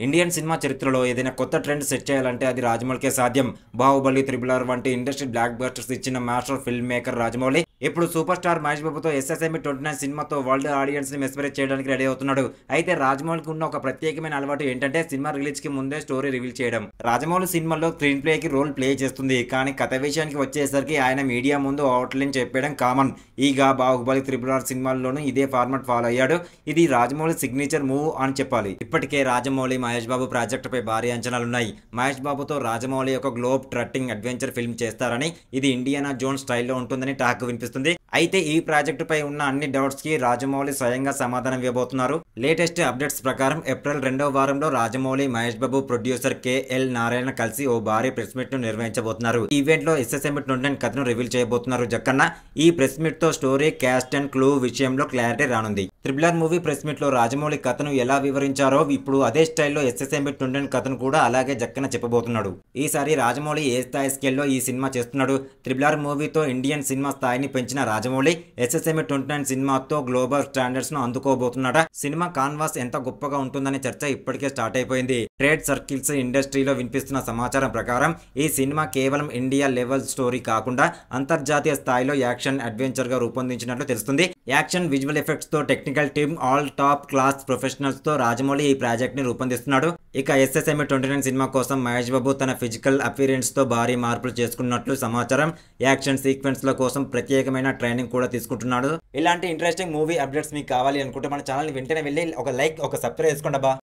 Indian cinema చరిత్రలో ఏదైనా కొత్త ట్రెండ్ సెట్ చేయాలంటే అది రాజమౌళికే సాధ్యం. 'బాహుబలి', 'త్రిబుల్ ఆర్' వంటి ఇండస్ట్రీ బ్లాక్ బస్టర్స్ ఇచ్చిన మాస్టర్ ఫిల్మ్ మేకర్ రాజమౌళి ఇప్పుడు సూపర్ స్టార్ మహేష్ బాబుతో 'ఎస్ఎస్ఎంబీ 29' సినిమాతో వరల్డ్ ఆడియన్స్ ని మెస్మరైజ్ చేయడానికి రెడీ అవుతున్నాడు. అయితే రాజమౌళికి ఉన్న ఒక ప్రత్యేకమైన అలవాటు ఏంటంటే సినిమా రిలీజ్ కి ముందే స్టోరీ రివీల్ చేయడం. రాజమౌళి సినిమాల్లో స్క్రీన్ ప్లే కి రోల్ ప్లే చేస్తుంది, కానీ కథ విషయానికి వచ్చేసరికి ఆయన మీడియా ముందు అవుట్లైన్ చెప్పడం కామన్. ఈగ, 'బాహుబలి', 'త్రిబుల్ ఆర్' సినిమాల్లోనూ ఇదే ఫార్మాట్ ఫాలో అయ్యాడు. ఇది రాజమౌళి సిగ్నేచర్ మూవ్ అని చెప్పాలి. ఇప్పటికే రాజమౌళి, మహేష్ బాబు ప్రాజెక్టుపై భారీ అంచనాలున్నాయి. మహేష్ బాబుతో రాజమౌళి ఒక గ్లోబ్ ట్రట్టింగ్ అడ్వెంచర్ ఫిల్మ్ చేస్తారని, ఇది ఇండియానా జోన్స్ స్టైల్లో ఉంటుందని టాక్ వినిపిస్తుంది. అయితే ఈ ప్రాజెక్టుపై ఉన్న అన్ని డౌట్స్ కి రాజమౌళి స్వయంగా సమాధానం ఇవ్వబోతున్నారు. లేటెస్ట్ అప్డేట్స్ ప్రకారం ఏప్రిల్ 2వ వారంలో రాజమౌళి, మహేష్ బాబు, ప్రొడ్యూసర్ కెఎల్ నారాయణ కలిసి ఓ భారీ ప్రెస్ మీట్ ను నిర్వహించబోతున్నారు. ఈ ఈవెంట్ లో 'ఎస్ఎస్ఎంబీ 29' కథను రివీల్ చేయబోతున్నారు జక్కన్న. ఈ ప్రెస్ మీట్ తో స్టోరీ, క్యాస్ట్ అండ్ క్లూ విషయంలో క్లారిటీ రానుంది. 'Triple R' movie press meet లో రాజమౌళి కథను ఎలా వివరించారో ఇప్పుడు అదే స్టైల్లో 'ఎస్ఎస్ఎంబీ 29' కథను కూడా అలాగే జక్కన చెప్పబోతున్నాడు. ఈసారి రాజమౌళి ఏ స్థాయి స్కేల్లో ఈ సినిమా చేస్తున్నాడు? 'త్రిబుల్ ఆర్' మూవీతో ఇండియన్ సినిమా స్థాయిని పెంచిన రాజమౌళి 'ఎస్ఎస్ఎంబీ 29' సినిమాతో గ్లోబల్ స్టాండర్డ్స్ ను అందుకోబోతున్నాడా? సినిమా కాన్వాస్ ఎంత గొప్పగా ఉంటుందనే చర్చ ఇప్పటికే స్టార్ట్ అయిపోయింది. ట్రేడ్ సర్కిల్స్, ఇండస్ట్రీలో వినిపిస్తున్న సమాచారం ప్రకారం ఈ సినిమా కేవలం ఇండియా లెవెల్ స్టోరీ కాకుండా అంతర్జాతీయ స్థాయిలో యాక్షన్ అడ్వెంచర్ గా రూపొందించినట్లు తెలుస్తుంది. యాక్షన్, విజువల్ ఎఫెక్ట్స్ తో technical team, all top class professionals తో రాజమౌళి ఈ ప్రాజెక్ట్ ని రూపొందిస్తున్నాడు. ఇక 'ఎస్ఎస్ఎంబీ 29' సినిమా కోసం మహేష్ బాబు తన ఫిజికల్ అపీరెన్స్ తో భారీ మార్పులు చేసుకున్నట్లు సమాచారం. యాక్షన్ సీక్వెన్స్ ల కోసం ప్రత్యేకమైన ట్రైనింగ్ కూడా తీసుకుంటున్నాడు. ఇలాంటి ఇంట్రెస్టింగ్ మూవీ అప్డేట్స్ మీకు కావాలి అనుకుంటే మన ఛానల్ ని వెంటనే వెళ్ళి ఒక లైక్, ఒక సబ్స్క్రైబ్ చేసుకోండి.